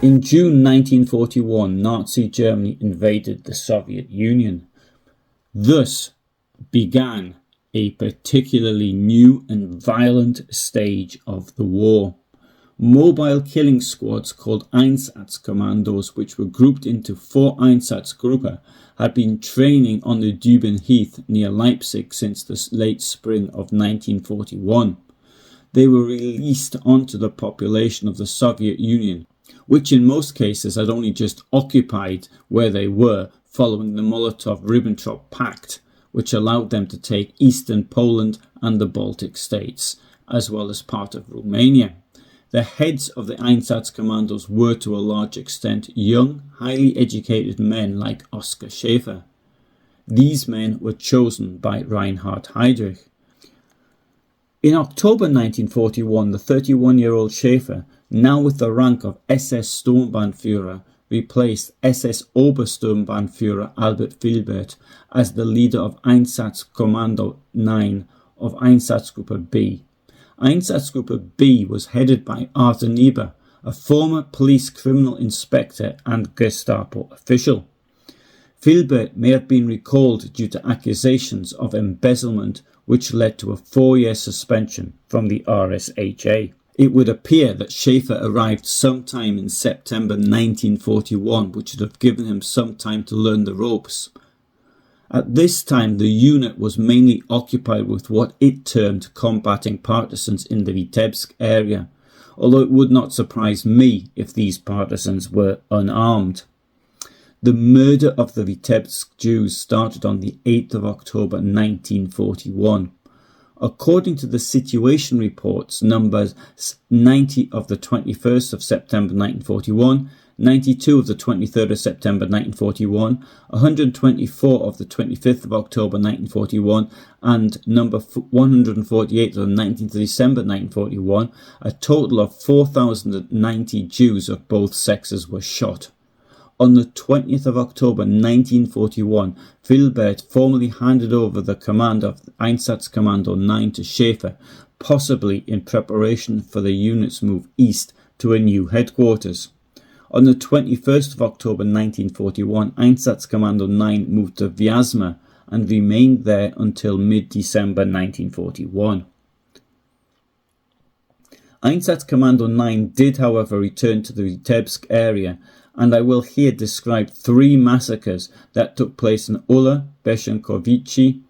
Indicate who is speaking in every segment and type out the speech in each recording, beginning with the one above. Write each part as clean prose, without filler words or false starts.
Speaker 1: In June 1941, Nazi Germany invaded the Soviet Union. Thus began a particularly new and violent stage of the war. Mobile killing squads called Einsatzkommandos, which were grouped into 4 Einsatzgruppen, had been training on the Düben Heath near Leipzig since the late spring of 1941. They were released onto the population of the Soviet Union, which in most cases had only just occupied where they were following the Molotov-Ribbentrop Pact, which allowed them to take eastern Poland and the Baltic states, as well as part of Romania. The heads of the Einsatzkommandos were to a large extent young, highly educated men like Oskar Schäfer. These men were chosen by Reinhard Heydrich. In October 1941, the 31-year-old Schäfer, now with the rank of SS Sturmbannführer, replaced SS Obersturmbannführer Albert Filbert as the leader of Einsatzkommando 9 of Einsatzgruppe B. Einsatzgruppe B was headed by Arthur Niebuhr, a former police criminal inspector and Gestapo official. Filbert may have been recalled due to accusations of embezzlement, which led to a 4-year suspension from the RSHA. It would appear that Schäfer arrived sometime in September 1941, which would have given him some time to learn the ropes. At this time, the unit was mainly occupied with what it termed combating partisans in the Vitebsk area, although it would not surprise me if these partisans were unarmed. The murder of the Vitebsk Jews started on the 8th of October 1941. According to the situation reports, numbers 90 of the 21st of September 1941, 92 of the 23rd of September 1941, 124 of the 25th of October 1941, and number 148 of the 19th of December 1941, a total of 4,090 Jews of both sexes were shot. On the 20th of October 1941, Filbert formally handed over the command of Einsatzkommando 9 to Schäfer, possibly in preparation for the unit's move east to a new headquarters. On the 21st of October 1941, Einsatzkommando 9 moved to Vyazma and remained there until mid-December 1941. Einsatzkommando 9 did, however, return to the Vitebsk area, and I will here describe 3 massacres that took place in Ulla, Beshenkovichy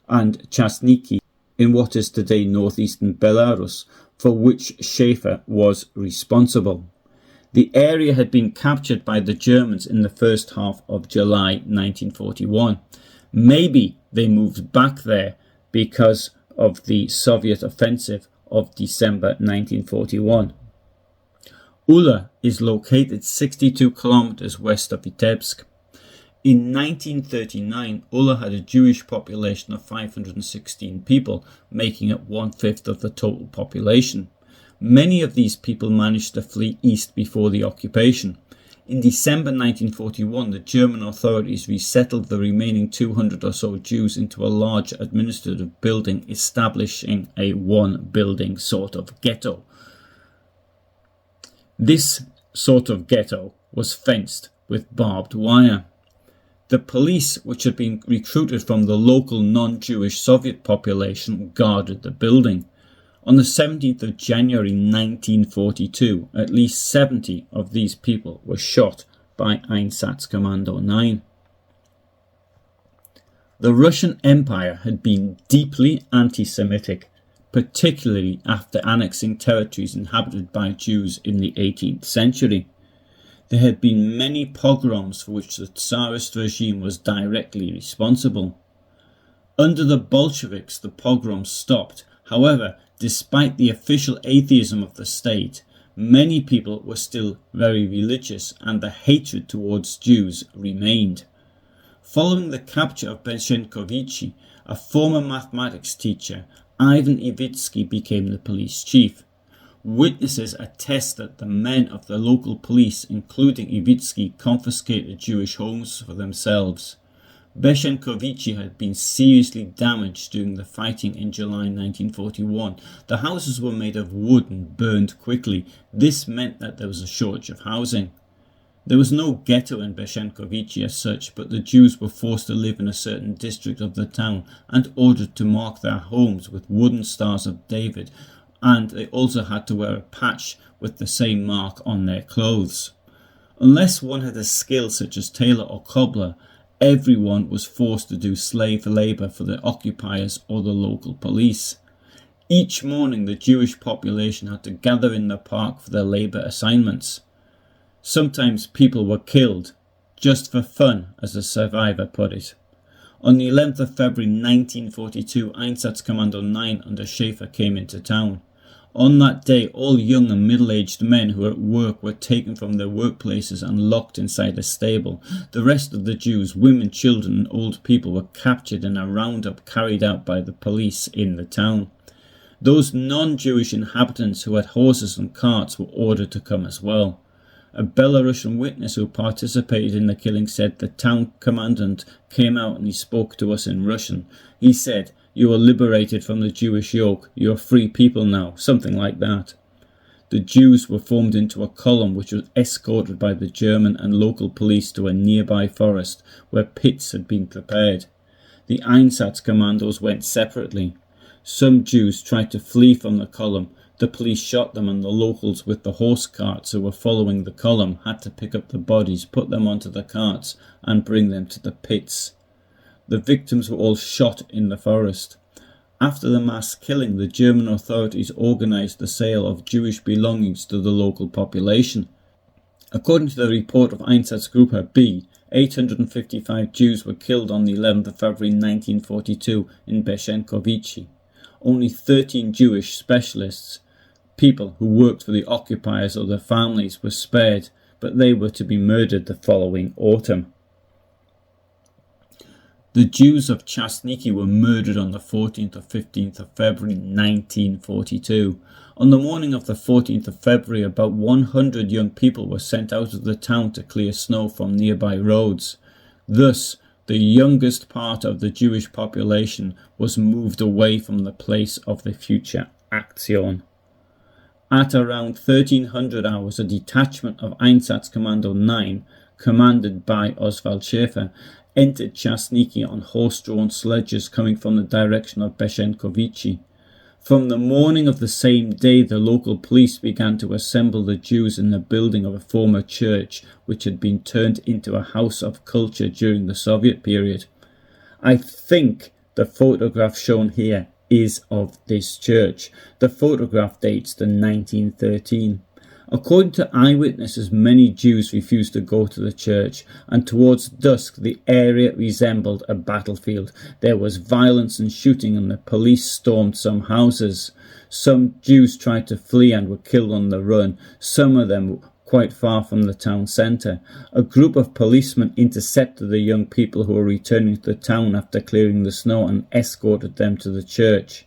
Speaker 1: and Chashniki in what is today northeastern Belarus, for which Schäfer was responsible. The area had been captured by the Germans in the first half of July 1941. Maybe they moved back there because of the Soviet offensive of December 1941. Ulla is located 62 kilometers west of Vitebsk. In 1939, Ulla had a Jewish population of 516 people, making up 1/5 of the total population. Many of these people managed to flee east before the occupation. In December 1941, the German authorities resettled the remaining 200 or so Jews into a large administrative building, establishing a one-building sort of ghetto. This sort of ghetto was fenced with barbed wire. The police, which had been recruited from the local non-Jewish Soviet population, guarded the building. On the 17th of January 1942, at least 70 of these people were shot by Einsatzkommando 9. The Russian Empire had been deeply anti-Semitic, particularly after annexing territories inhabited by Jews in the 18th century. There had been many pogroms for which the Tsarist regime was directly responsible. Under the Bolsheviks, the pogroms stopped. However, despite the official atheism of the state, many people were still very religious and the hatred towards Jews remained. Following the capture of Beshenkovichy, a former mathematics teacher, Ivan Ivitsky, became the police chief. Witnesses attest that the men of the local police, including Ivitsky, confiscated Jewish homes for themselves. Beshenkovichy had been seriously damaged during the fighting in July 1941. The houses were made of wood and burned quickly. This meant that there was a shortage of housing. There was no ghetto in Beshenkovichy as such, but the Jews were forced to live in a certain district of the town and ordered to mark their homes with wooden stars of David, and they also had to wear a patch with the same mark on their clothes. Unless one had a skill such as tailor or cobbler, everyone was forced to do slave labour for the occupiers or the local police. Each morning the Jewish population had to gather in the park for their labour assignments. Sometimes people were killed, just for fun, as a survivor put it. On the 11th of February 1942, Einsatzkommando 9 under Schaefer came into town. On that day, all young and middle-aged men who were at work were taken from their workplaces and locked inside a stable. The rest of the Jews, women, children and old people were captured in a roundup carried out by the police in the town. Those non-Jewish inhabitants who had horses and carts were ordered to come as well. A Belarusian witness who participated in the killing said the town commandant came out and he spoke to us in Russian. He said, "You are liberated from the Jewish yoke. You are free people now," something like that. The Jews were formed into a column which was escorted by the German and local police to a nearby forest where pits had been prepared. The Einsatzkommandos went separately. Some Jews tried to flee from the column. The police shot them, and the locals with the horse carts who were following the column had to pick up the bodies, put them onto the carts and bring them to the pits. The victims were all shot in the forest. After the mass killing, the German authorities organised the sale of Jewish belongings to the local population. According to the report of Einsatzgruppe B, 855 Jews were killed on the 11th of February 1942 in Beshenkovichy. Only 13 Jewish specialists, people who worked for the occupiers or their families, were spared, but they were to be murdered the following autumn. The Jews of Chashniki were murdered on the 14th or 15th of February 1942. On the morning of the 14th of February, about 100 young people were sent out of the town to clear snow from nearby roads. Thus, the youngest part of the Jewish population was moved away from the place of the future action. At around 1300 hours, a detachment of Einsatzkommando 9, commanded by Oswald Schaefer, entered Chashniki on horse-drawn sledges coming from the direction of Beshenkovichy. From the morning of the same day, the local police began to assemble the Jews in the building of a former church, which had been turned into a house of culture during the Soviet period. I think the photograph shown here is of this church. The photograph dates to 1913. According to eyewitnesses, many Jews refused to go to the church, and towards dusk the area resembled a battlefield. There was violence and shooting, and the police stormed some houses. Some Jews tried to flee and were killed on the run, some of them quite far from the town centre. A group of policemen intercepted the young people who were returning to the town after clearing the snow and escorted them to the church.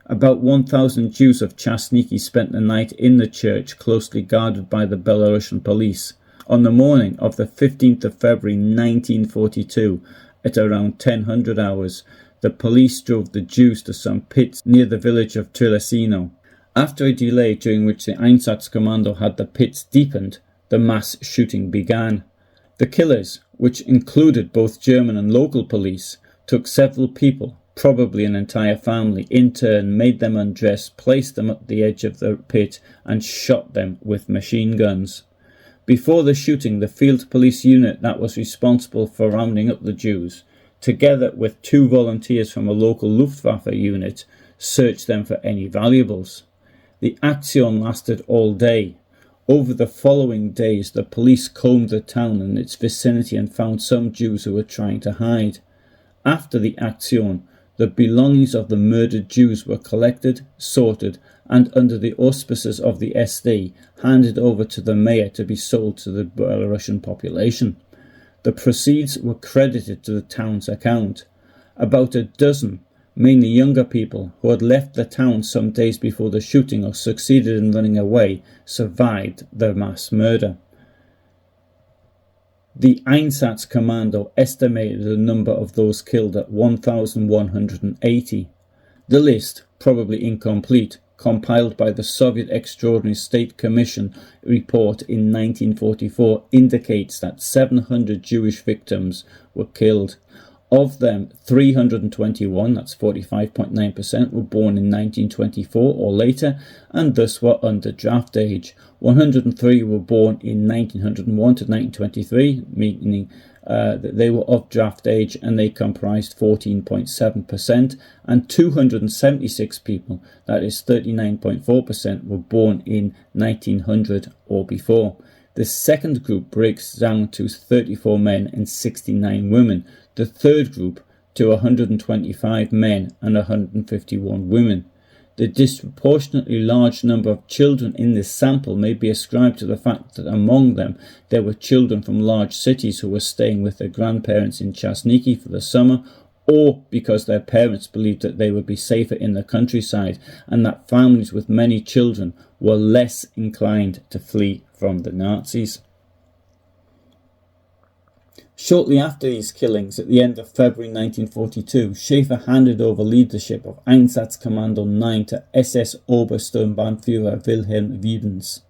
Speaker 1: About 1,000 Jews of Chashniki spent the night in the church, closely guarded by the Belarusian police. On the morning of the 15th of February 1942, at around 1000 hours, the police drove the Jews to some pits near the village of Trilesino. After a delay during which the Einsatzkommando had the pits deepened, the mass shooting began. The killers, which included both German and local police, took several people, probably an entire family, in turn, made them undress, placed them at the edge of the pit and shot them with machine guns. Before the shooting, the field police unit that was responsible for rounding up the Jews, together with 2 volunteers from a local Luftwaffe unit, searched them for any valuables. The action lasted all day. Over the following days, the police combed the town and its vicinity and found some Jews who were trying to hide. After the action, the belongings of the murdered Jews were collected, sorted, and under the auspices of the SD, handed over to the mayor to be sold to the Belarusian population. The proceeds were credited to the town's account. About a dozen, mainly younger people, who had left the town some days before the shooting or succeeded in running away, survived the mass murder. The Einsatzkommando estimated the number of those killed at 1,180. The list, probably incomplete, compiled by the Soviet Extraordinary State Commission report in 1944 indicates that 700 Jewish victims were killed. Of them, 321, that's 45.9%, were born in 1924 or later, and thus were under draft age. 103 were born in 1901 to 1923, meaning that they were of draft age, and they comprised 14.7%, and 276 people, that is 39.4%, were born in 1900 or before. The second group breaks down to 34 men and 69 women. The third group to 125 men and 151 women. The disproportionately large number of children in this sample may be ascribed to the fact that among them there were children from large cities who were staying with their grandparents in Chashniki for the summer, or because their parents believed that they would be safer in the countryside, and that families with many children were less inclined to flee from the Nazis. Shortly after these killings, at the end of February 1942, Schaefer handed over leadership of Einsatzkommando 9 to SS Obersturmbannführer Wilhelm Wiedens.